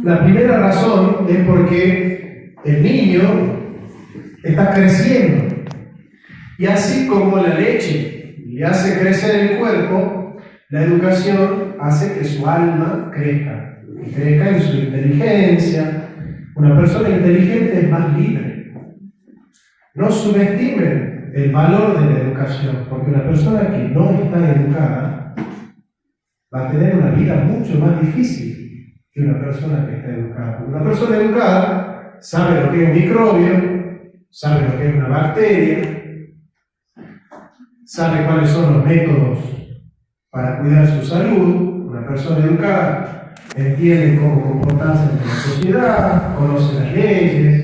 La primera razón es porque el niño está creciendo. Y así como la leche le hace crecer el cuerpo, la educación hace que su alma crezca. Y crezca en su inteligencia. Una persona inteligente es más libre. No subestimen el valor de la educación, porque una persona que no está educada va a tener una vida mucho más difícil que una persona que está educada. Una persona educada sabe lo que es un microbio, sabe lo que es una bacteria, sabe cuáles son los métodos para cuidar su salud. Una persona educada entiende cómo comportarse en la sociedad, conoce las leyes.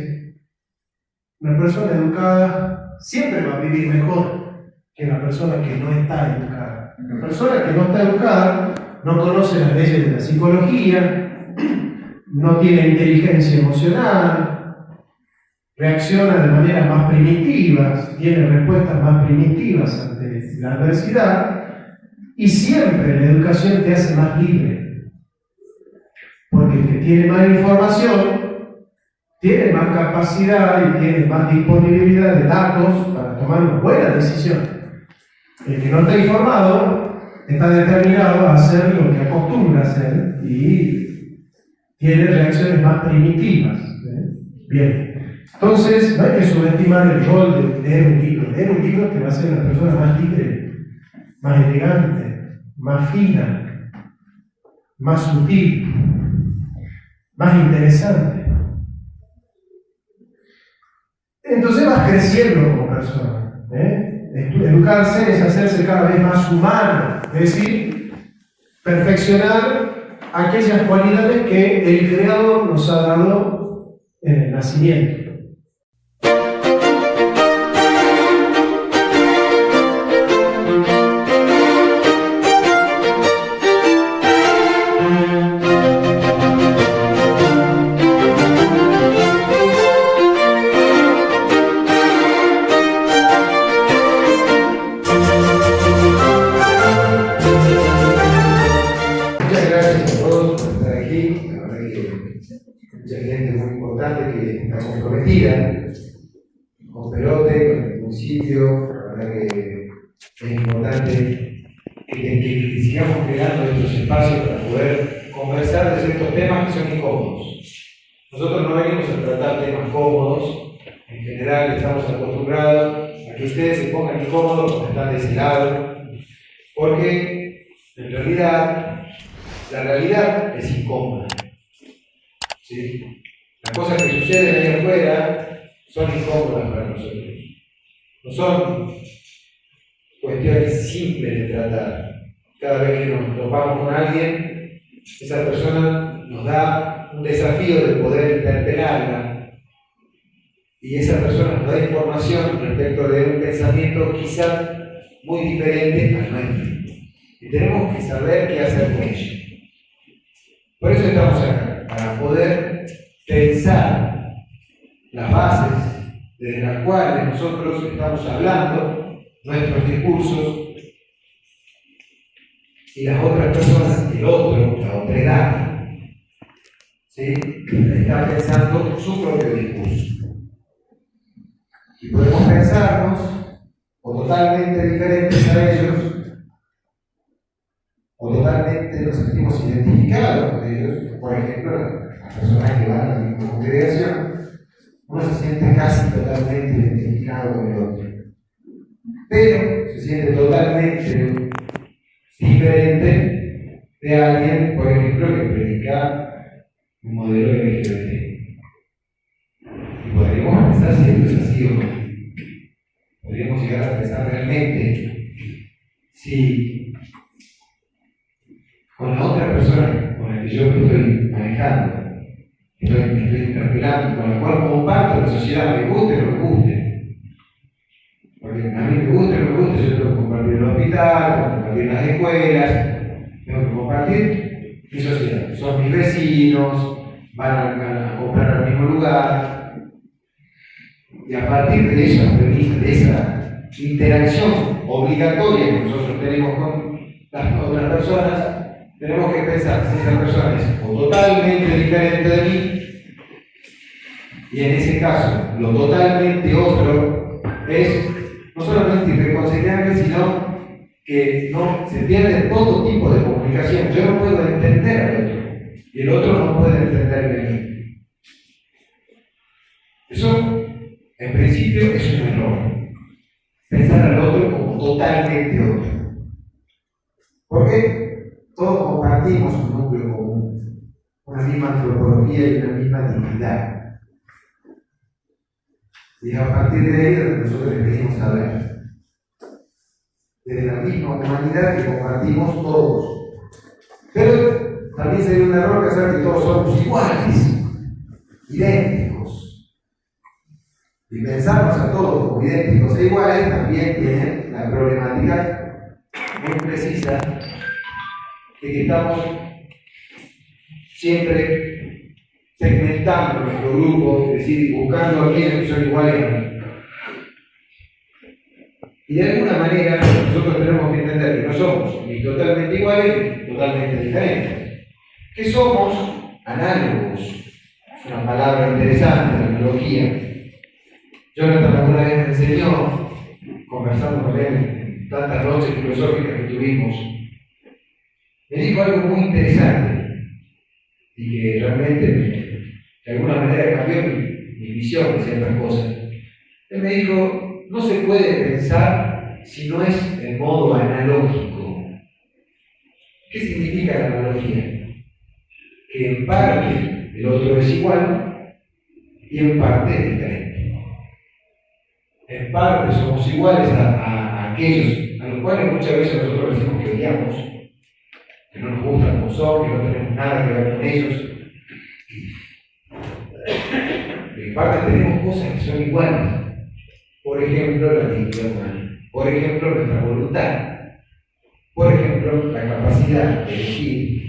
Una persona educada siempre va a vivir mejor que una persona que no está educada. Una persona que no está educada no conoce las leyes de la psicología, no tiene inteligencia emocional, reacciona de maneras más primitivas, tiene respuestas más primitivas ante la adversidad, y siempre la educación te hace más libre, porque el que tiene más información tiene más capacidad y tiene más disponibilidad de datos para tomar una buena decisión. El que no está informado está determinado a hacer lo que acostumbra a hacer y tiene reacciones más primitivas. Bien, entonces no hay que subestimar el rol de leer un libro. Leer un libro te va a hacer una persona más libre, más elegante, más fina, más sutil, más interesante. Entonces vas creciendo como persona. Educarse es hacerse cada vez más humano, es decir, perfeccionar aquellas cualidades que el Creador nos ha dado en el nacimiento. Que está comprometida con Perote, con el municipio. La verdad que es importante que sigamos creando estos espacios para poder conversar de ciertos temas que son incómodos. Nosotros no venimos a tratar temas cómodos, en general estamos acostumbrados a que ustedes se pongan incómodos cuando están de ese lado, porque en realidad la realidad es incómoda. ¿Sí? Las cosas que suceden ahí afuera son incómodas para nosotros. No son cuestiones simples de tratar. Cada vez que nos topamos con alguien, esa persona nos da un desafío de poder interpelarla. Y esa persona nos da información respecto de un pensamiento quizá muy diferente al nuestro. Y tenemos que saber qué hacer con ello. Por eso estamos acá, para poder pensar las bases desde las cuales nosotros estamos hablando, nuestros discursos, y las otras personas, el otro, la otredad, ¿sí? Está pensando su propio discurso. Y podemos pensarnos o totalmente diferentes a ellos, o totalmente nos sentimos identificados con ellos. Por ejemplo, las personas que van a la misma congregación, uno se siente casi totalmente identificado con el otro, pero se siente totalmente diferente de alguien, por ejemplo, que predica un modelo LGBT. Y podríamos pensar si esto es así o no. Podríamos llegar a pensar realmente si con la otra persona con la que yo estoy manejando, me estoy interpelando, con la cual comparto la sociedad, me guste o no me guste. Porque a mí me gusta o no me gusta, yo tengo que compartir el hospital, tengo que compartir las escuelas, tengo que compartir mi sociedad. Son mis vecinos, van a comprar al mismo lugar. Y a partir de esa premisa, de esa interacción obligatoria que nosotros tenemos con las otras personas, tenemos que pensar si esa persona es o totalmente diferente de mí, y en ese caso, lo totalmente otro es no solamente irreconciliable, sino que no se pierde todo tipo de comunicación. Yo no puedo entender al otro, y el otro no puede entenderme a mí. Eso, en principio, es un error. Pensar al otro como totalmente otro. Porque todos compartimos un núcleo común, una misma antropología y una misma dignidad. Y a partir de ahí es donde nosotros venimos a hablar. Desde la misma humanidad que compartimos todos. Pero también sería un error pensar que todos somos iguales, idénticos. Y pensarnos a todos como idénticos e iguales también tiene la problemática muy precisa de que estamos siempre segmentando nuestro grupo, es decir, buscando a aquellos que son iguales a mí. Y de alguna manera nosotros tenemos que entender que no somos ni totalmente iguales ni totalmente diferentes. Que somos análogos. Es una palabra interesante, la analogía. Jonathan alguna vez me enseñó, conversando con él en tantas noches filosóficas que tuvimos, me dijo algo muy interesante y que realmente de alguna manera cambió mi visión de ciertas cosas. Él me dijo, no se puede pensar si no es en modo analógico. ¿Qué significa la analogía? Que en parte el otro es igual y en parte es diferente. En parte somos iguales a aquellos a los cuales muchas veces nosotros decimos que odiamos, que no nos gustan como son, que no tenemos nada que ver con ellos. En parte tenemos cosas que son iguales. Por ejemplo, la dignidad humana. Por ejemplo, nuestra voluntad. Por ejemplo, la capacidad de elegir.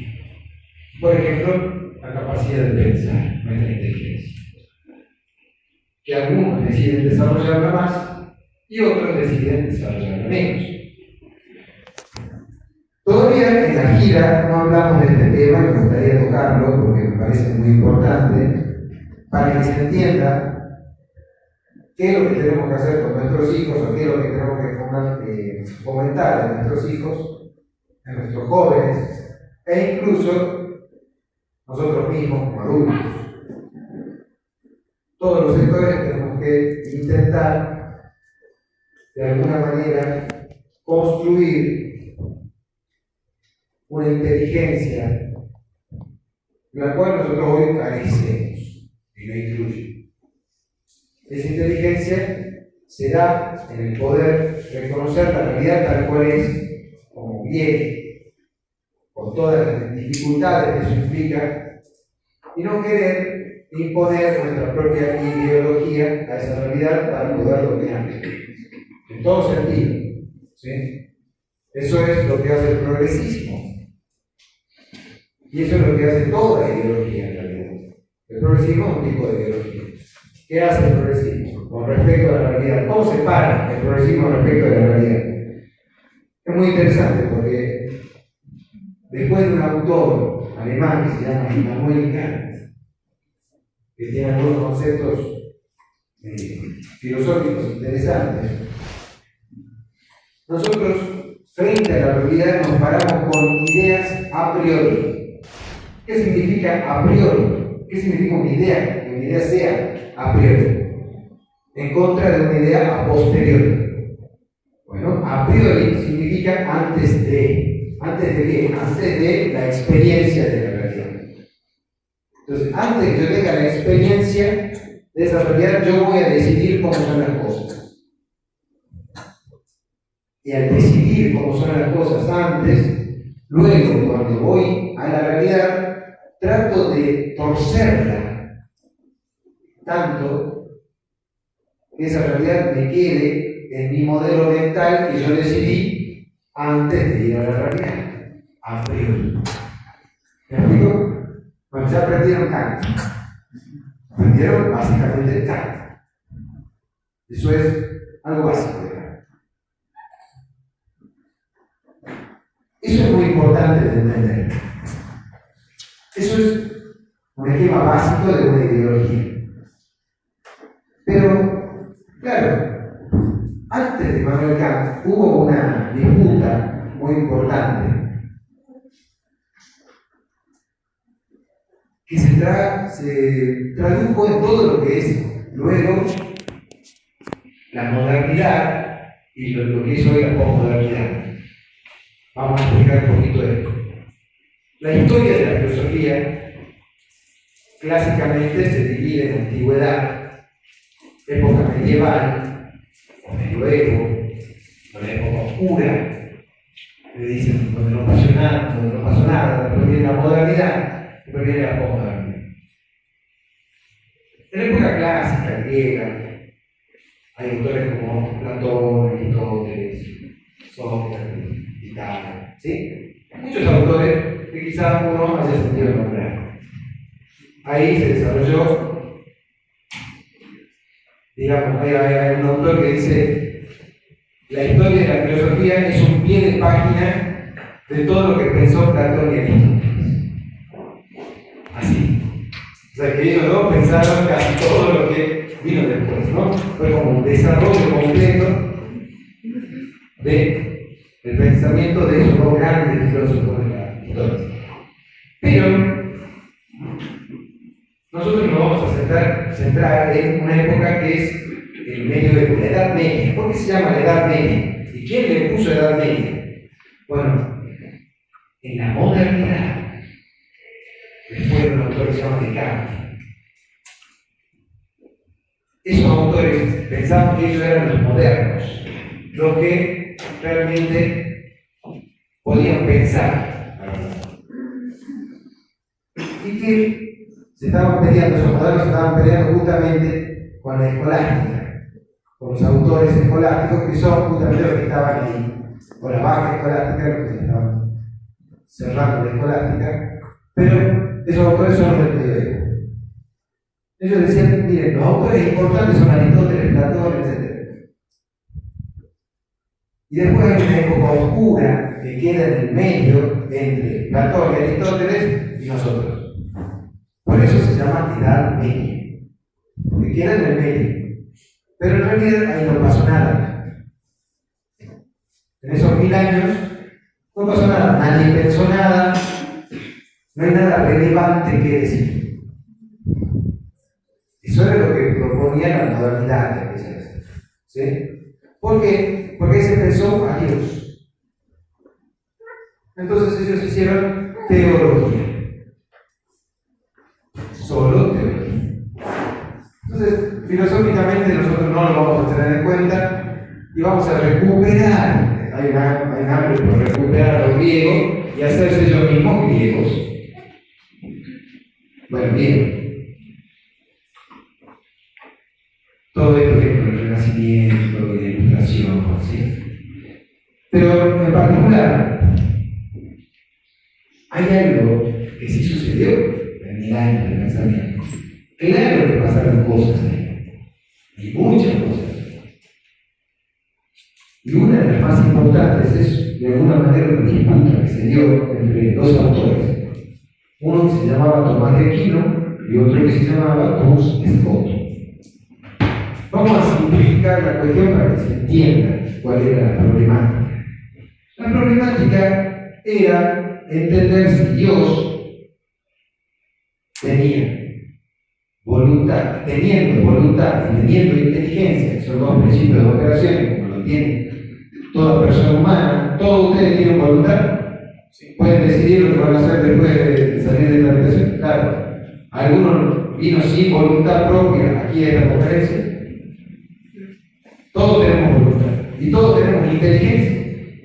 Por ejemplo, la capacidad de pensar, nuestra inteligencia. Que algunos deciden desarrollarla más y otros deciden desarrollarla menos. Todavía en la gira no hablamos de este tema, me gustaría tocarlo porque me parece muy importante para que se entienda qué es lo que tenemos que hacer con nuestros hijos o qué es lo que tenemos que fomentar en nuestros hijos, en nuestros jóvenes e incluso nosotros mismos como adultos. Todos los sectores tenemos que intentar de alguna manera construir una inteligencia la cual nosotros hoy carecemos y no incluye. Esa inteligencia se da en el poder reconocer la realidad tal cual es, como viene, con todas las dificultades que eso implica, y no querer imponer nuestra propia ideología a esa realidad para poder dominarla. En todo sentido. ¿Sí? Eso es lo que hace el progresismo. Y eso es lo que hace toda ideología en realidad. El progresismo es un tipo de ideología. ¿Qué hace el progresismo con respecto a la realidad? ¿Cómo se para el progresismo respecto a la realidad? Es muy interesante porque después de un autor alemán que se llama Immanuel Kant, que tiene algunos conceptos filosóficos interesantes, nosotros frente a la realidad nos paramos con ideas a priori. ¿Qué significa a priori? ¿Qué significa una idea? Que una idea sea a priori. En contra de una idea a posteriori. Bueno, a priori significa antes de. ¿Antes de qué? Antes de la experiencia de la realidad. Entonces, antes de que yo tenga la experiencia de esa realidad, yo voy a decidir cómo son las cosas. Y al decidir cómo son las cosas antes, luego, cuando voy a la realidad, trato de torcerla tanto que esa realidad me quede en mi modelo mental que yo decidí antes de ir a la realidad, a priori. ¿Me explico? Bueno, ya aprendieron Kant. Aprendieron básicamente Kant. Eso es algo básico de Kant. Eso es muy importante de entender. Eso es un esquema básico de una ideología. Pero, claro, antes de Immanuel Kant hubo una disputa muy importante que se tradujo en todo lo que es luego la modernidad y lo que es hoy la posmodernidad. Vamos a explicar un poquito esto. La historia de la filosofía clásicamente se divide en antigüedad, época medieval, o medioevo, o la época oscura, le dicen donde no pasó nada, después viene la modernidad, después viene la posmodernidad. En la época clásica, griega, hay autores como Platón, Aristóteles, Sócrates, Pitágoras, ¿sí? Muchos autores que quizás uno haya sentido nombrar. Ahí se desarrolló, digamos, hay un autor que dice: la historia de la filosofía es un pie de página de todo lo que pensó Platón y Aristóteles. Así. O sea, que ellos dos pensaron casi todo lo que vino después, ¿no? Fue como un desarrollo completo del pensamiento de esos dos grandes filósofos de la historia. Pero nosotros nos vamos a centrar en una época que es el medioevo, la Edad Media. ¿Por qué se llama la Edad Media? ¿Y quién le puso Edad Media? Bueno, en la modernidad, después de un autor que se llama Descartes, esos autores pensaban que ellos eran los modernos, los que realmente podían pensar, y que se estaban peleando, esos modernos se estaban peleando justamente con la escolástica, con los autores escolásticos que son justamente los que estaban ahí, con la baja escolástica, los que estaban cerrando la escolástica, pero esos autores son los del medioevo. Ellos decían: miren, los autores importantes son Aristóteles, Platón, etc. Y después hay una época oscura que queda en el medio entre Platón y Aristóteles y nosotros. Por eso se llama Edad Media, porque queda en el medio. Pero en realidad ahí no pasó nada. En esos 1000 años no pasó nada, nadie pensó nada, no hay nada relevante que decir. Eso era lo que proponía la modernidad, ¿sí? ¿Por qué? Porque ahí se pensó a Dios. Entonces ellos hicieron teología. Solo teología. Entonces, filosóficamente nosotros no lo vamos a tener en cuenta y vamos a recuperar, hay un hambre por recuperar a los griegos y hacerse ellos mismos griegos. Bueno, bien. Todo esto es por el Renacimiento y la Ilustración, ¿sí? Pero en particular, hay algo que sí sucedió en 1000 años de pensamiento. Claro que pasaron cosas ahí, y muchas cosas. Y una de las más importantes es, de alguna manera, una disputa que se dio entre dos autores. Uno que se llamaba Tomás de Aquino y otro que se llamaba Thomas Scott. Vamos a simplificar la cuestión para que se entienda cuál era la problemática. La problemática era entender si Dios teniendo voluntad y teniendo inteligencia, que son dos principios de operación, como lo tiene toda persona humana. ¿Todos ustedes tienen voluntad? ¿Pueden decidir lo que van a hacer después de salir de la habitación? Claro. ¿Alguno vino sin voluntad propia aquí a esta conferencia? Todos tenemos voluntad y todos tenemos inteligencia.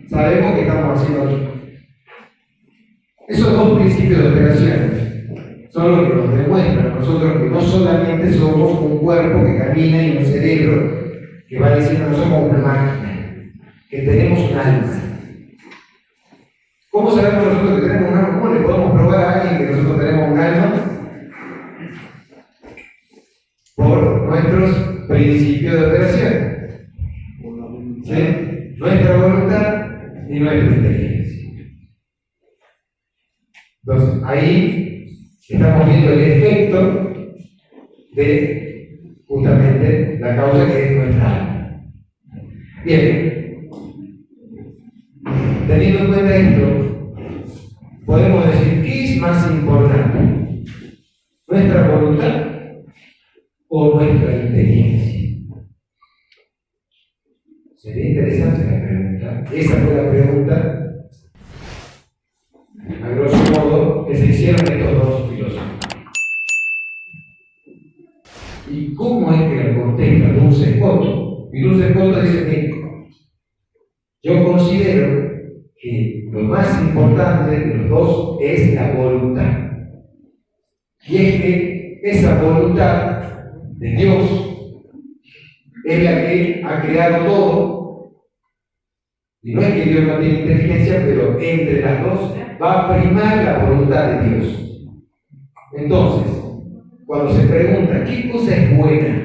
Sabemos que estamos haciendo aquí. Esos dos principios de operaciones son los que nos demuestran a nosotros que no solamente somos un cuerpo que camina y un cerebro que va diciendo no somos una máquina, que tenemos un alma. ¿Cómo sabemos nosotros que tenemos un alma? ¿Cómo le podemos probar a alguien que nosotros tenemos un alma? Por nuestros principios de operación. ¿Sí? Nuestra voluntad y nuestra inteligencia. Entonces, ahí Estamos viendo el efecto de justamente la causa que es nuestra alma. Bien, teniendo en cuenta esto, podemos decir, ¿qué es más importante? ¿Nuestra voluntad o nuestra inteligencia? Sería interesante la pregunta. Esa fue la pregunta, a grosso modo, que se hicieron estos dos filósofos. ¿Y cómo es que la contesta Duns Scotus? Y Duns Scotus dice que yo considero que lo más importante de los dos es la voluntad. Y es que esa voluntad de Dios es la que ha creado todo. Y no es que Dios no tiene inteligencia, pero entre las dos va a primar la voluntad de Dios. Entonces, cuando se pregunta ¿qué cosa es buena?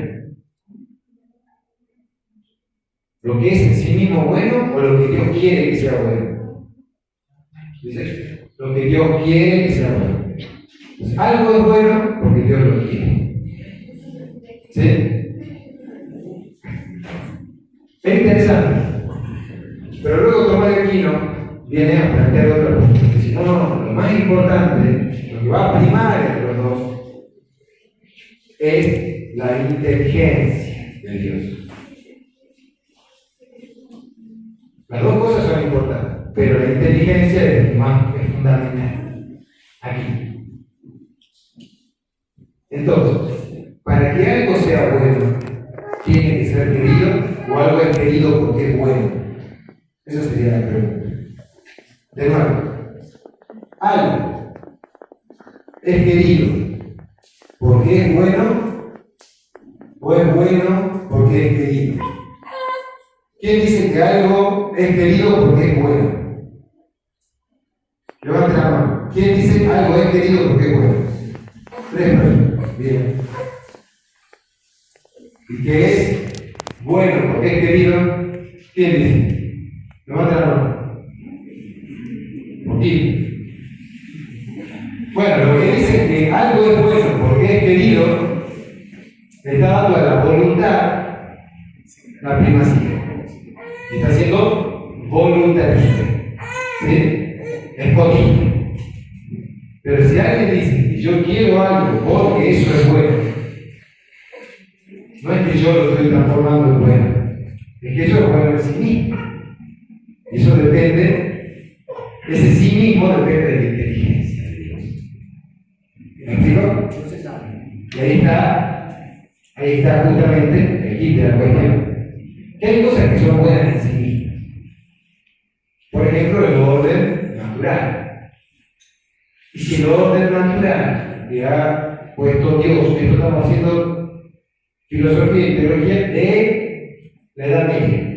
¿Lo que es en sí mismo bueno o lo que Dios quiere que sea bueno? ¿Dice? Lo que Dios quiere que sea bueno. Entonces, algo es bueno porque Dios lo quiere. ¿Sí? Es interesante. Pero luego Tomás de Aquino viene a plantear otra cosa. Dice, no, lo más importante, lo que va a primar entre los dos, es la inteligencia de Dios. Las dos cosas son importantes, pero la inteligencia es fundamental. Aquí. Entonces, para que algo sea bueno, tiene que ser querido o algo es querido porque es bueno. Esa sería la pregunta. De nuevo, algo es querido porque es bueno o es bueno porque es querido. ¿Quién dice que algo es querido porque es bueno? Levante la mano. ¿Quién dice que algo es querido porque es bueno? 3 personas. Bien. ¿Y qué es bueno porque es querido? ¿Quién dice? Levante la mano. ¿Por qué? Bueno, lo que dice es que algo es bueno porque es querido, le está dando a la voluntad la primacía. Está siendo voluntarista. ¿Sí? Escogido. Pero si alguien dice que yo quiero algo porque eso es bueno, no es que yo lo estoy transformando en bueno, es que eso es bueno en sí mismo. Y eso depende, ese sí mismo depende de la inteligencia de Dios. ¿Me explico? Y ahí está justamente el kit de la cuestión. Que hay cosas que son buenas en sí mismas. Por ejemplo, el orden natural. Y si el orden natural le ha puesto Dios, esto estamos haciendo filosofía y teología de la Edad Media.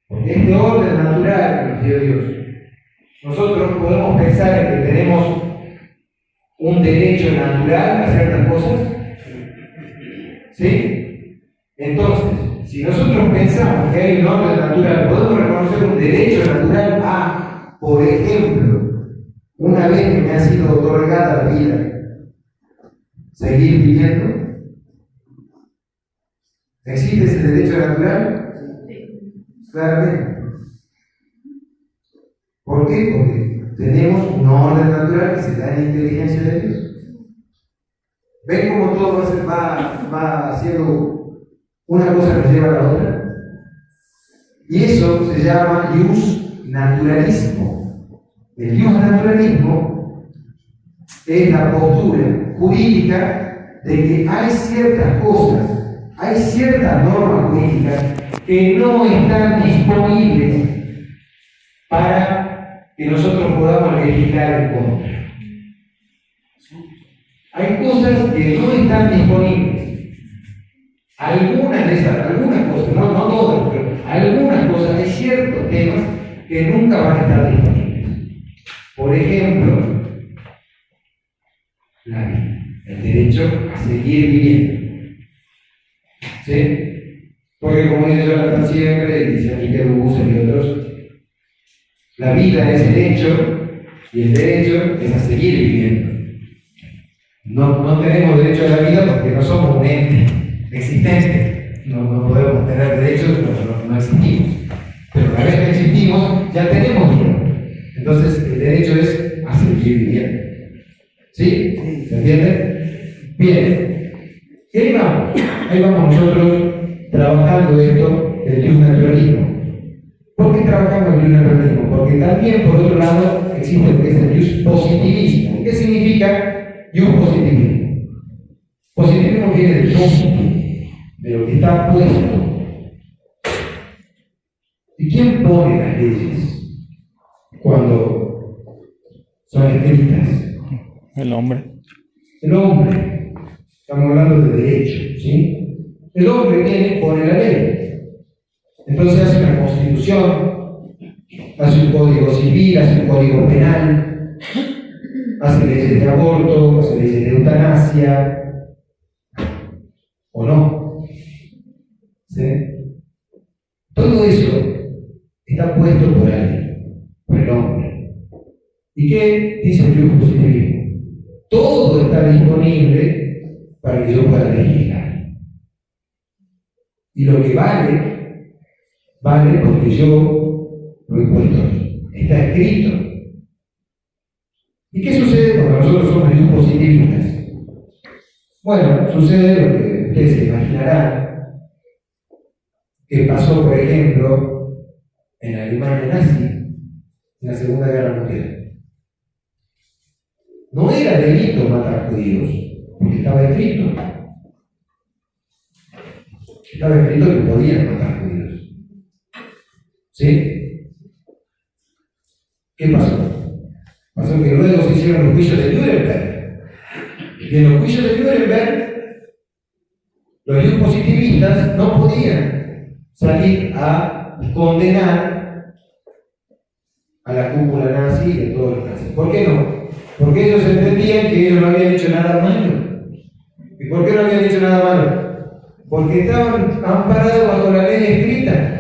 Porque este orden natural que nos dio Dios, nosotros podemos pensar en que tenemos un derecho natural a ciertas cosas. ¿Sí? Entonces, si nosotros pensamos que hay un orden natural, podemos reconocer un derecho natural a, por ejemplo, una vez que me ha sido otorgada la vida, seguir viviendo. ¿Existe ese derecho natural? Claramente. ¿Por qué? Porque tenemos un orden natural que se da en la inteligencia de Dios. ¿Ven cómo todo va haciendo una cosa que lleva a la otra? Y eso se llama ius naturalismo. El ius naturalismo es la postura jurídica de que hay ciertas cosas, hay ciertas normas jurídicas que no están disponibles para que nosotros podamos legislar en contra. Hay cosas que no están disponibles. Algunas cosas, no todas, pero algunas cosas, hay ciertos temas que nunca van a estar disponibles. Por ejemplo, la vida, el derecho a seguir viviendo. ¿Sí? Porque como dice Jonathan siempre, dice Miquel Buser y otros, la vida es el hecho y el derecho es a seguir viviendo. No tenemos derecho a la vida porque no somos un ente existente. No podemos tener derechos, no existimos. Pero una vez que existimos, ya tenemos vida. Entonces, el derecho es a seguir viviendo. ¿Sí? ¿Se entiende? Bien. Y ahí vamos nosotros trabajando esto del justnaturalismo. ¿Por qué trabajamos el justnaturalismo? Porque también, por otro lado, existe lo que es el justpositivismo. ¿Qué significa justpositivismo? Positivismo viene del positivo, de lo que está puesto. ¿Y quién pone las leyes cuando son escritas? El hombre. El hombre. Estamos hablando de derecho, ¿sí? El hombre viene y pone la ley. Entonces hace una constitución, hace un código civil, hace un código penal, hace leyes de aborto, hace leyes de eutanasia, ¿o no? ¿Sí? Todo eso está puesto por alguien, por el hombre. ¿Y qué dice el justpositivismo? Todo está disponible para que yo pueda legislar. Y lo que vale porque yo lo he puesto ahí. Está escrito. ¿Y qué sucede cuando nosotros somos justpositivistas? Bueno, sucede lo que ustedes se imaginarán que pasó, por ejemplo, en Alemania nazi, en la Segunda Guerra Mundial. No era delito matar judíos, porque estaba escrito. Estaba escrito que podían matar judíos. ¿Sí? ¿Qué pasó? Pasó que luego se hicieron los juicios de Nuremberg. Y en los juicios de Nuremberg, los justpositivistas no podían salir a condenar a la cúpula nazi y a todos los nazis. ¿Por qué no? Porque ellos entendían que ellos no habían hecho nada malo. ¿Y por qué no habían hecho nada malo? Porque estaban amparados bajo la ley escrita.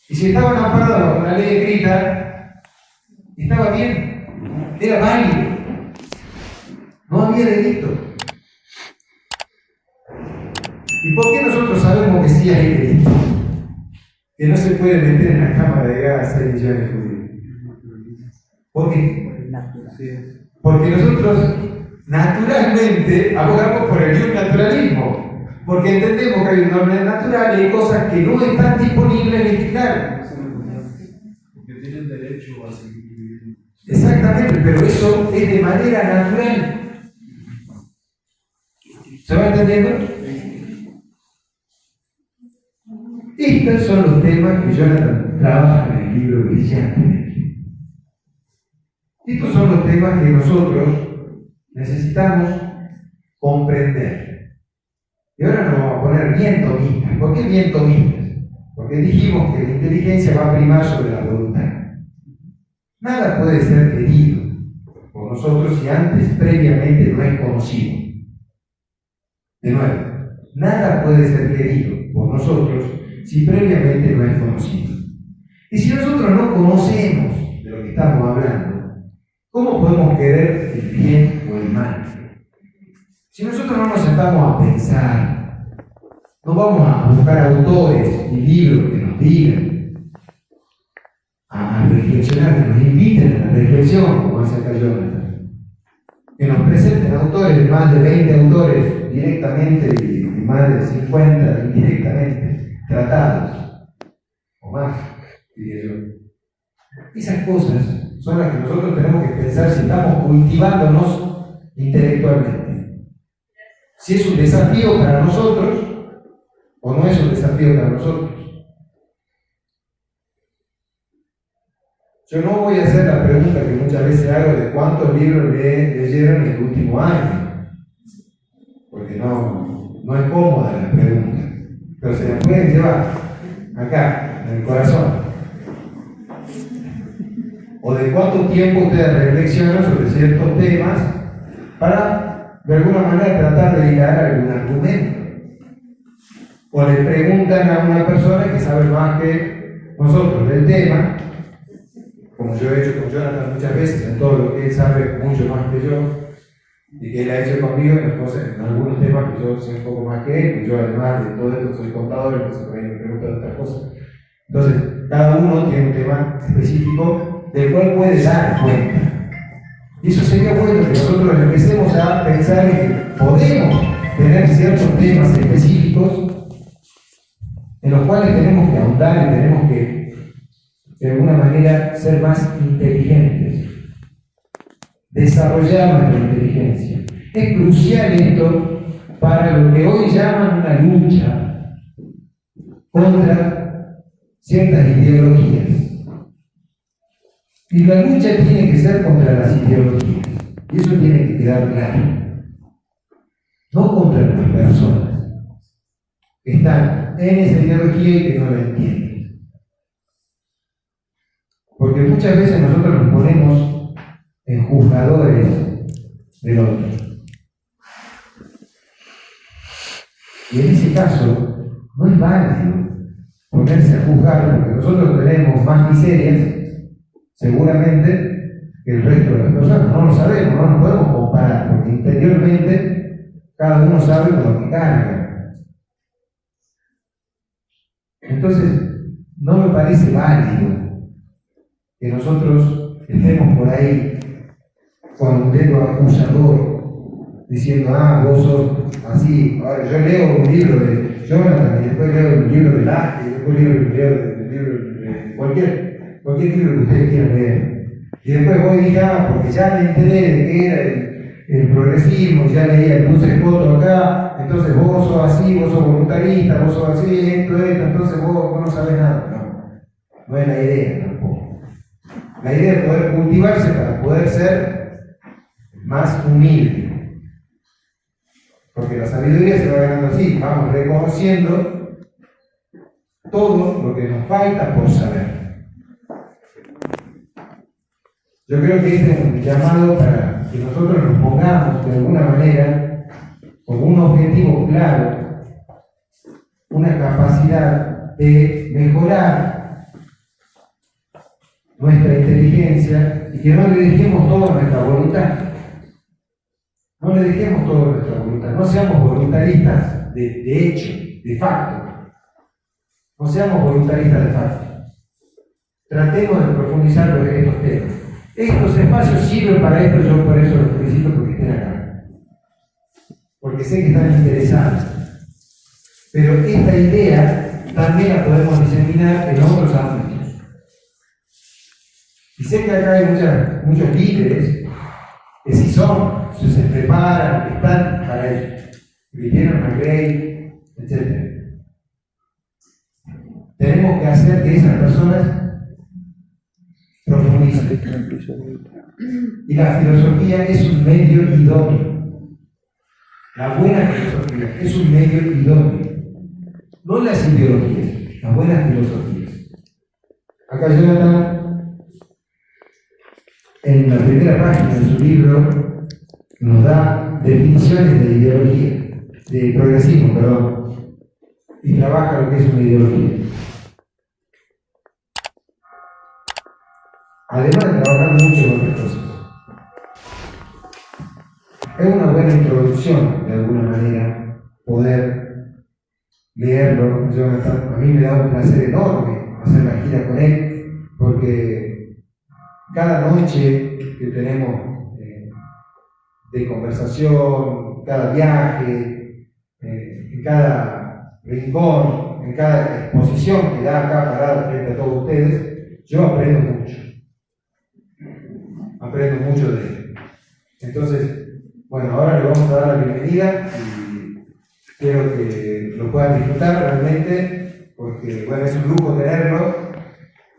Y si estaban amparados bajo la ley escrita, estaba bien, era válido, no había delito. ¿Y por qué nosotros sabemos que sí hay delito? Que no se puede meter en la cámara de gas 6 millones de judíos. ¿Por qué? Porque nosotros naturalmente abogamos por el justnaturalismo. Porque entendemos que hay un orden natural y hay cosas que no están disponibles en legislar. Porque tienen derecho a seguir viviendo. Exactamente, pero eso es de manera natural. ¿Se va entendiendo? Estos son los temas que Jonathan trabaja en el libro Brillante. Estos son los temas que nosotros necesitamos comprender. Y ahora nos vamos a poner bien tomistas. ¿Por qué bien tomistas? Porque dijimos que la inteligencia va a primar sobre la voluntad. Nada puede ser querido por nosotros si antes previamente no es conocido. De nuevo, nada puede ser querido por nosotros si previamente no es conocido. Y si nosotros no conocemos de lo que estamos hablando, ¿cómo podemos querer el bien o el mal? Si nosotros no nos sentamos a pensar, no vamos a buscar autores y libros que nos digan, a reflexionar, que nos inviten a la reflexión, como hace acá Jonathan, que nos presenten autores, más de 20 autores directamente y más de 50 indirectamente, tratados, o más, diría yo. Esas cosas son las que nosotros tenemos que pensar si estamos cultivándonos intelectualmente. Si es un desafío para nosotros o no es un desafío para nosotros. Yo no voy a hacer la pregunta que muchas veces hago de cuántos libros leyeron en el último año, porque no es cómoda la pregunta, pero se la pueden llevar acá, en el corazón. O de cuánto tiempo ustedes reflexionan sobre ciertos temas para de alguna manera tratar de hilar algún argumento. O le preguntan a una persona que sabe más que nosotros del tema, como yo he hecho con Jonathan muchas veces, en todo lo que él sabe mucho más que yo, y que él ha hecho conmigo en algunos temas que yo sé un poco más que él, y yo además de todo esto soy contador, entonces por ahí me pregunto de otras cosas. Entonces, cada uno tiene un tema específico del cual puede dar cuenta. Y eso sería bueno que nosotros empecemos a pensar en que podemos tener ciertos temas específicos en los cuales tenemos que ahondar y tenemos que, de alguna manera, ser más inteligentes, desarrollar nuestra inteligencia. Es crucial esto para lo que hoy llaman una lucha contra ciertas ideologías. Y la lucha tiene que ser contra las ideologías, y eso tiene que quedar claro. No contra las personas que están en esa ideología y que no la entienden. Porque muchas veces nosotros nos ponemos en juzgadores del otro. Y en ese caso, no es válido ponerse a juzgar, porque nosotros tenemos más miserias, seguramente, que el resto de las personas. No lo sabemos, no nos podemos comparar, porque interiormente cada uno sabe con lo que carga. Entonces, no me parece válido que nosotros estemos por ahí con un dedo acusador, diciendo, vos sos así. Ahora, yo leo un libro de Jonathan, y después leo un libro de Laje, y después leo un libro de cualquier libro que ustedes quieran leer. Y después voy y dije, porque ya me enteré de que era el progresismo, ya leía el Luce Coto acá, entonces vos sos así, vos sos voluntarista, vos sos así, esto, entonces vos no sabés nada. No es la idea tampoco. La idea es poder cultivarse para poder ser más humilde. Porque la sabiduría se va ganando así, vamos reconociendo todo lo que nos falta por saber. Yo creo que este es un llamado para que nosotros nos pongamos de alguna manera con un objetivo claro, una capacidad de mejorar nuestra inteligencia y que no le dejemos toda nuestra voluntad. No le dejemos toda nuestra voluntad. No seamos voluntaristas de hecho, de facto. No seamos voluntaristas de facto. Tratemos de profundizar sobre estos temas. Estos espacios sirven para esto, yo por eso los felicito porque estén acá. Porque sé que están interesados. Pero esta idea también la podemos diseminar en otros ámbitos. Y sé que acá hay muchos líderes que sí se preparan, que están para ello. Que tienen una ley, etc. Tenemos que hacer que esas personas profundicen. Y la filosofía es un medio idóneo. La buena filosofía es un medio idóneo. No las ideologías, las buenas filosofías. Acá Jonathan, en la primera página de su libro, nos da definiciones de ideología, de progresismo, perdón, y trabaja lo que es una ideología. Además de trabajar mucho en otras cosas. Es una buena introducción, de alguna manera, poder leerlo. A mí me da un placer enorme hacer la gira con él, porque cada noche que tenemos de conversación, cada viaje, en cada rincón, en cada exposición que da acá parado frente a todos ustedes, yo aprendo mucho. Aprendo mucho de él. Entonces, bueno, ahora le vamos a dar la bienvenida y espero que lo puedan disfrutar realmente, porque bueno, es un lujo tenerlo.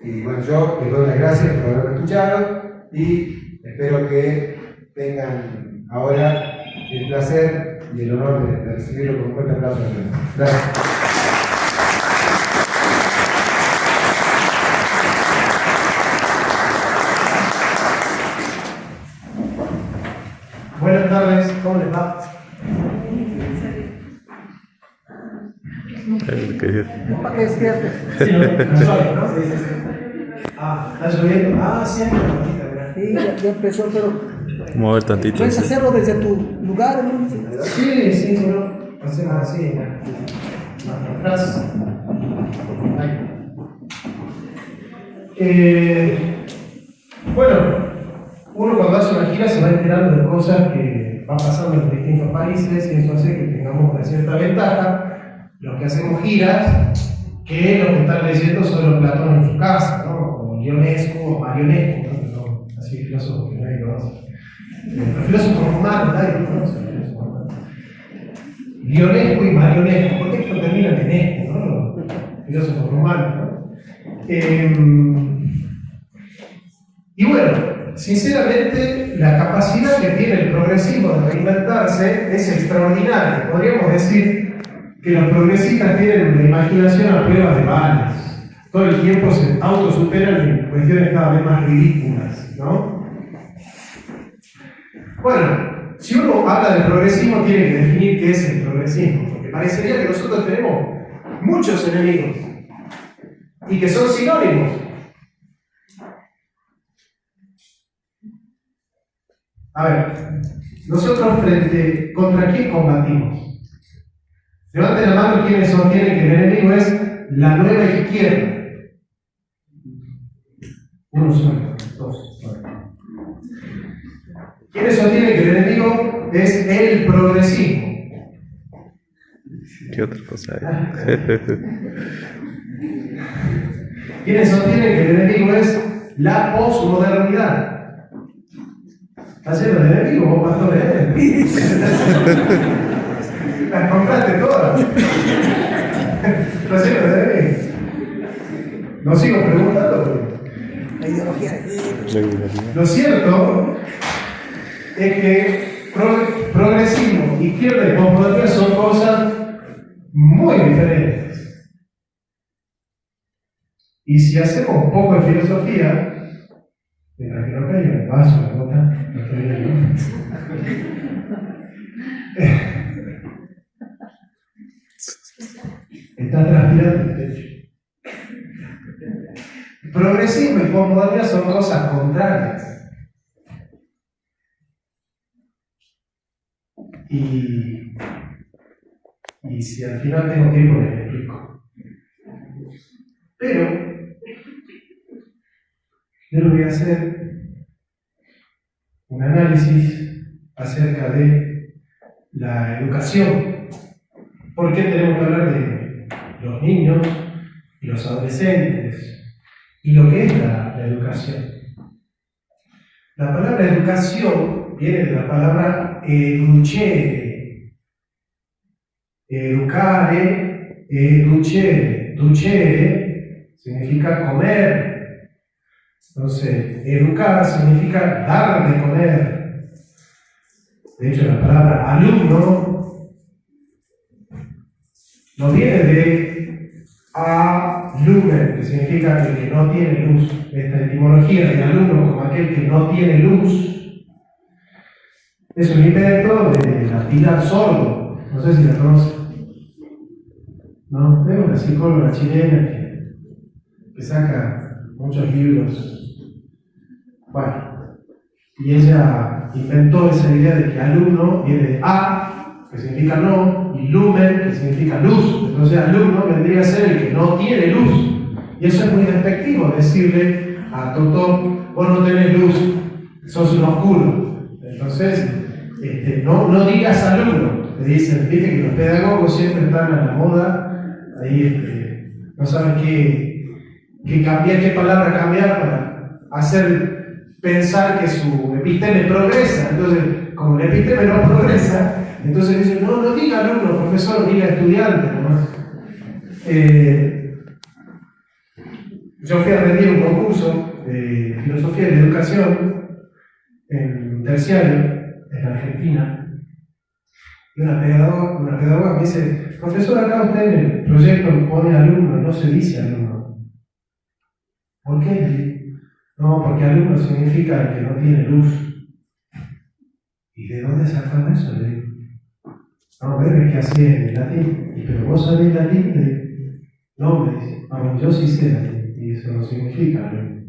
Y bueno, yo les doy las gracias por haberme escuchado y espero que tengan ahora el placer y el honor de recibirlo con un fuerte aplauso. Gracias. Buenas tardes, ¿cómo les va? ¿Para qué despierte? Sí, ¿no? Sí. Ah, ¿está lloviendo? Ah, sí, hay una bonita, ¿verdad? Sí, ya empezó, pero Mover tantito. ¿Puedes hacerlo desde tu lugar, ¿no? Sí, sí, bueno, hacemos así, más atrás. Ahí. Bueno, uno cuando hace una gira se va enterando de cosas que van pasando en los distintos países y eso hace que tengamos una cierta ventaja, los que hacemos giras, que los que están leyendo solo Platón en su casa, ¿no? O Ionesco o Marionesco, ¿no? Así filósofos que nadie conoce. Los filósofos romanos, nadie conoce. Ionesco y Marionesco, ¿por qué esto termina en Esco, ¿no? Los filósofos romanos, ¿no? Y bueno, sinceramente, la capacidad que tiene el progresismo de reinventarse es extraordinaria. Podríamos decir que los progresistas tienen una imaginación a prueba de balas. Todo el tiempo se autosuperan en cuestiones cada vez más ridículas, ¿no? Bueno, si uno habla de progresismo, tiene que definir qué es el progresismo, porque parecería que nosotros tenemos muchos enemigos y que son sinónimos. A ver, nosotros ¿contra quién combatimos? Levanten la mano quienes sostienen que el enemigo es la nueva izquierda. Uno solo, dos. ¿Quiénes sostienen que el enemigo es el progresismo? ¿Qué otra cosa hay? ¿Quiénes sostienen que el enemigo es la posmodernidad? ¿Estás lleno de enemigos, vos, pastor? Las compraste todas. ¿Estás lleno de enemigos? No sigo preguntando. La ideología. Lo cierto es que progresismo, izquierda y posmodernidad son cosas muy diferentes. Y si hacemos un poco de filosofía, mientras que no caiga el vaso, la gota, no estoy viendo. Está transpirando el techo. Progresismo y posmodernidad son cosas contrarias. Y si al final tengo tiempo, les explico. Pero yo les voy a hacer un análisis acerca de la educación. ¿Por qué tenemos que hablar de los niños y los adolescentes y lo que es la educación? La palabra educación viene de la palabra educere. Educare, educere. Ducere significa comer. Entonces, educar significa dar de comer. De hecho, la palabra alumno no viene de alumen, que significa el que no tiene luz. Esta etimología de alumno como aquel que no tiene luz es un invento de la Pilar Sordo. No sé si la conocen. ¿No? Es una psicóloga chilena que saca muchos libros. Bueno, y ella inventó esa idea de que alumno viene de a, que significa no, y lumen, que significa luz. Entonces alumno vendría a ser el que no tiene luz. Y eso es muy despectivo, decirle a Totó, vos no tenés luz, sos un oscuro. Entonces, no digas alumno. Le dicen, viste que los pedagogos siempre están a la moda, ahí no saben qué cambiar, qué palabra cambiar para hacer pensar que su episteme progresa. Entonces, como el episteme no progresa, entonces dicen, no diga alumno, profesor, diga estudiante nomás. Yo fui a rendir un concurso de filosofía y de educación en terciario en Argentina. Y una pedagoga me dice, profesor, acá usted en el proyecto pone alumno, no se dice alumno. ¿Por qué? No, porque alumno significa el que no tiene luz. ¿Y de dónde sacaron eso? Le digo. No, pero es que así es en latín. ¿Pero vos sabés latín? Le digo. No, me dice. Vamos, yo sí sé latín. Y eso no significa alumno.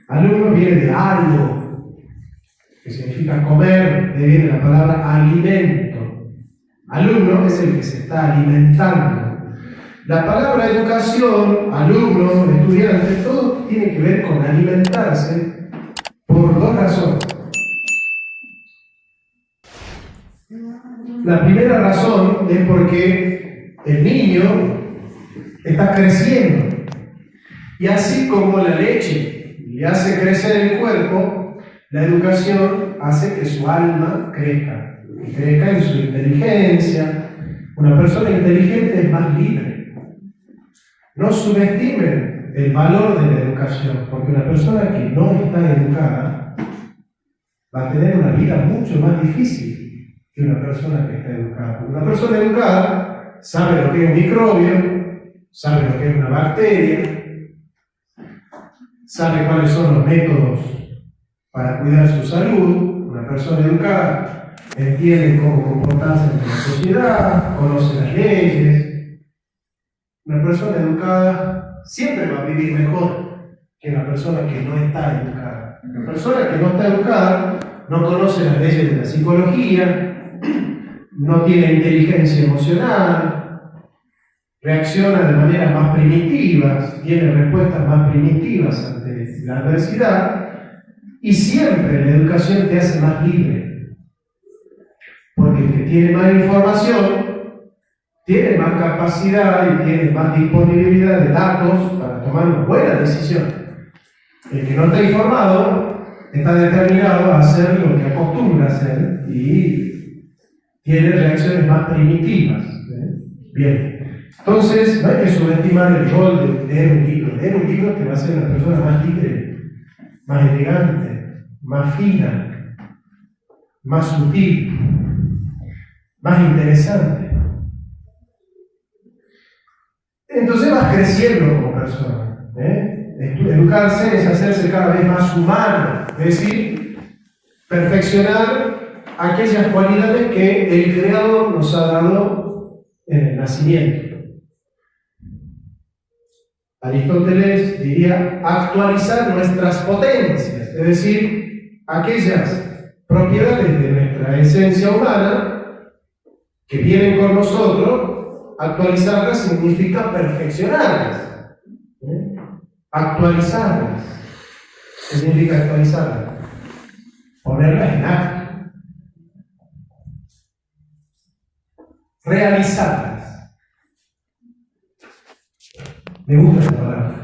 Alumno viene de algo. que significa comer, de ahí viene la palabra alimento. Alumno es el que se está alimentando. La palabra educación, alumno, estudiante, todo tiene que ver con alimentarse por dos razones. La primera razón es porque el niño está creciendo. Y así como la leche le hace crecer el cuerpo, la educación hace que su alma crezca. Y crezca en su inteligencia. Una persona inteligente es más libre. No subestimen el valor de la educación, porque una persona que no está educada va a tener una vida mucho más difícil que una persona que está educada. Una persona educada sabe lo que es un microbio, sabe lo que es una bacteria, sabe cuáles son los métodos para cuidar su salud. Una persona educada entiende cómo comportarse en la sociedad, conoce las leyes. Una persona educada siempre va a vivir mejor que una persona que no está educada. Una persona que no está educada no conoce las leyes de la psicología, no tiene inteligencia emocional, reacciona de maneras más primitivas, tiene respuestas más primitivas ante la adversidad, y siempre la educación te hace más libre, porque el que tiene más información tiene más capacidad y tiene más disponibilidad de datos para tomar una buena decisión. El que no está informado está determinado a hacer lo que acostumbra a hacer y tiene reacciones más primitivas. Bien, entonces no hay que subestimar el rol de leer un libro. Leer un libro te va a hacer una persona más libre, más elegante, más fina, más sutil, más interesante. Entonces vas creciendo como persona. Educarse es hacerse cada vez más humano, es decir, perfeccionar aquellas cualidades que el Creador nos ha dado en el nacimiento. Aristóteles diría actualizar nuestras potencias, es decir, aquellas propiedades de nuestra esencia humana que vienen con nosotros. Actualizarlas significa perfeccionarlas. Actualizarlas. ¿Qué significa actualizarlas? Ponerlas en acto. Realizarlas. Me gusta esa palabra.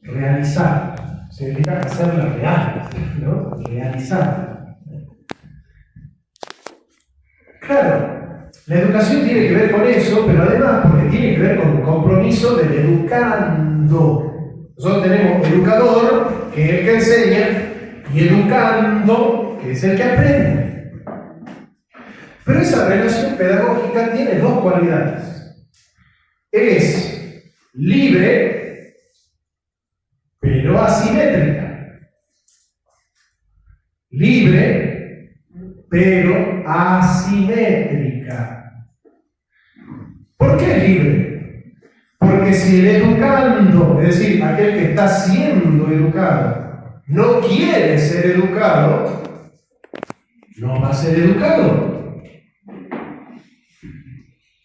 Realizar. Significa hacerlas reales, ¿no? Realizarlas. Claro. La educación tiene que ver con eso, pero además porque tiene que ver con un compromiso del educando. Nosotros tenemos educador, que es el que enseña, y educando, que es el que aprende. Pero esa relación pedagógica tiene dos cualidades. Es libre, pero asimétrica. Libre, pero asimétrica. ¿Por qué es libre? Porque si el educando, es decir, aquel que está siendo educado, no quiere ser educado, no va a ser educado.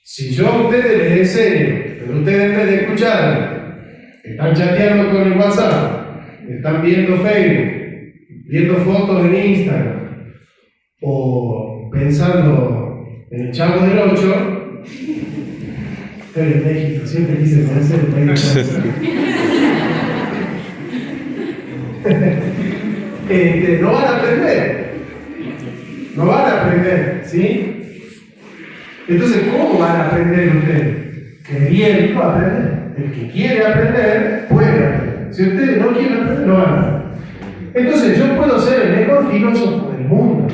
Si yo a ustedes les enseño, pero ustedes en vez de escucharme, están chateando con el WhatsApp, están viendo Facebook, viendo fotos en Instagram, o pensando en el Chavo del 8, estoy en México, siempre quise conocer el país. No van a aprender. No van a aprender, ¿sí? Entonces, ¿cómo van a aprender ustedes? Queriendo aprender. El que quiere aprender, puede aprender. Si ustedes no quieren aprender, no van a aprender. Entonces, yo puedo ser el mejor filósofo del mundo.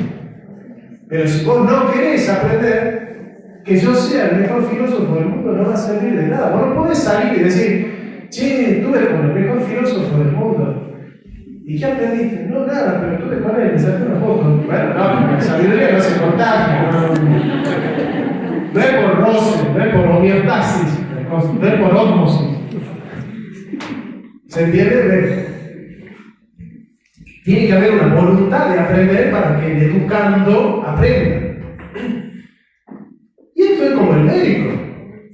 Pero si vos no querés aprender, que yo sea el mejor filósofo del mundo no va a servir de nada. Vos no podés salir y decir, che, estuve con el mejor filósofo del mundo. ¿Y qué aprendiste? No, nada, pero estuve con él, me saqué una foto. Bueno, no, porque la sabiduría no se contagia. No es por roce, no es por homeostasis, no es por ósmosis. ¿Se entiende? Tiene que haber una voluntad de aprender para que el educando aprenda. Y esto es como el médico.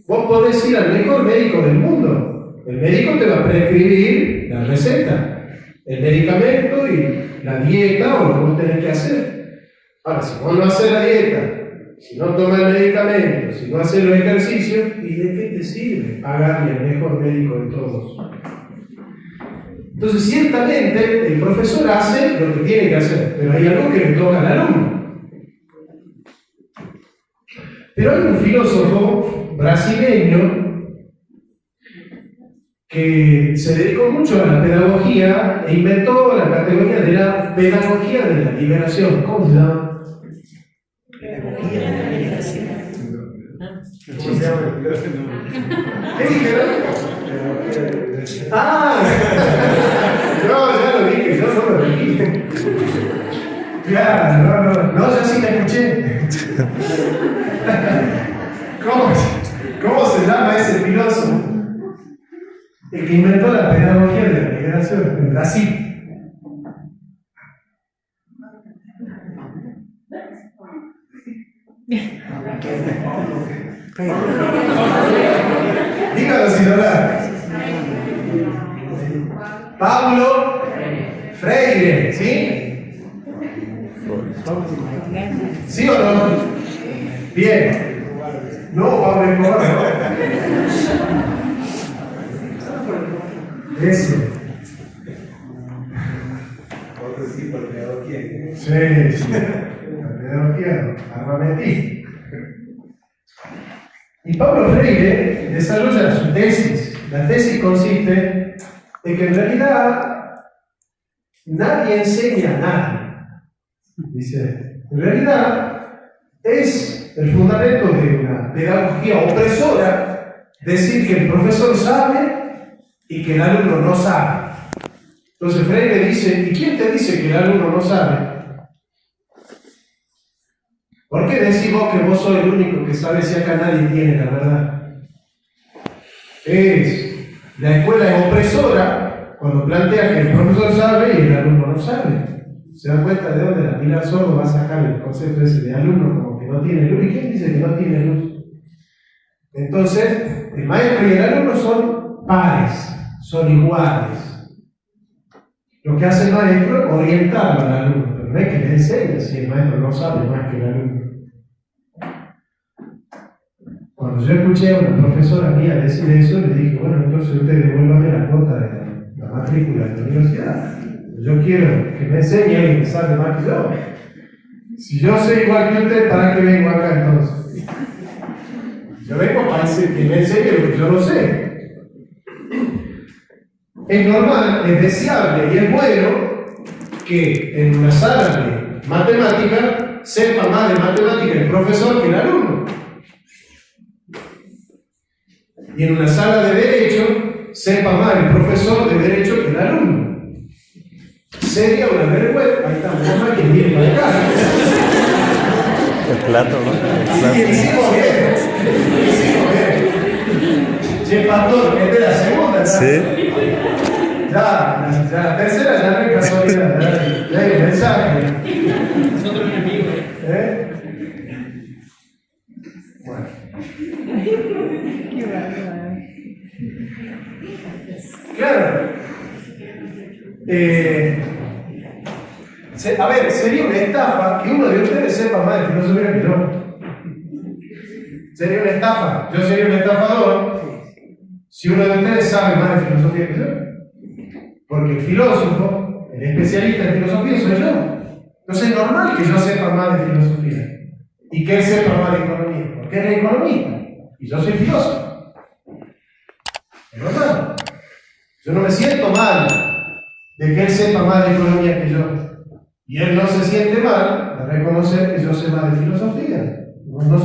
Vos podés ir al mejor médico del mundo. El médico te va a prescribir la receta, el medicamento y la dieta o lo que vos tenés que hacer. Ahora, si vos no haces la dieta, si no tomas el medicamento, si no haces los ejercicios, ¿y de qué te sirve pagarle al mejor médico de todos? Entonces, ciertamente, el profesor hace lo que tiene que hacer, pero hay algo que le toca al alumno. Pero hay un filósofo brasileño que se dedicó mucho a la pedagogía e inventó la categoría de la pedagogía de la liberación. ¿Cómo se llama? Pedagogía de la liberación. ¿Cómo se llama? ¿Qué dijeron? ¡Ah! No, ya lo dije, yo no lo dije. Claro, no, yo sí la escuché. ¿Cómo se llama ese filósofo? El que inventó la pedagogía de la liberación en Brasil. Dígalo si no la. Pablo Freire, ¿sí? ¿Sí o no? Bien. No, Pablo Escobar, no. Ese. Otro tipo de pedagogía. Sí, la pedagogía armamentista. Y Pablo Freire desarrolla su tesis. La tesis consiste en que en realidad nadie enseña a nadie. Dice, en realidad es el fundamento de una pedagogía opresora decir que el profesor sabe y que el alumno no sabe. Entonces Freire dice, ¿y quién te dice que el alumno no sabe? ¿Por qué decís vos que vos sos el único que sabe si acá nadie tiene la verdad? La escuela es opresora cuando plantea que el profesor sabe y el alumno no sabe. ¿Se dan cuenta de dónde la Pilar Sordo va a sacar el concepto ese de alumno como que no tiene luz? ¿Y quién dice que no tiene luz? Entonces, el maestro y el alumno son pares, son iguales. Lo que hace el maestro es orientarlo al alumno, pero no es que le enseñe si el maestro no sabe más que el alumno. Cuando yo escuché a una profesora mía decir eso, le dije, bueno, entonces usted devuélvame la cuota de la matrícula de la universidad. Yo quiero que me enseñe alguien que sabe más que yo. Si yo sé igual que usted, ¿para qué vengo acá entonces? Yo vengo para que me enseñe lo que yo no sé. Es normal, es deseable y es bueno que en una sala de matemática sepa más de matemática el profesor que el alumno. Y en una sala de derecho sepa más el profesor de derecho que el alumno. Sería una vergüenza. Ahí está, mamá que viene para acá. El plato, ¿no? El Sí, plato. hicimos bien. Hicimos bien. Che, pastor, esta es la segunda, ¿no? Sí. Ya la tercera ya no es casualidad, ya hay un mensaje. Nosotros enemigos. Bueno. Claro. A ver, sería una estafa que uno de ustedes sepa más de filosofía que yo. Sería una estafa. Yo sería un estafador si uno de ustedes sabe más de filosofía que yo. Porque el filósofo, el especialista en filosofía soy yo. Entonces es normal que yo sepa más de filosofía y que él sepa más de economía, porque él es economista y yo soy filósofo. Es normal. Yo no me siento mal de que él sepa más de economía que yo. Y él no se siente mal de reconocer que yo sé más de filosofía. No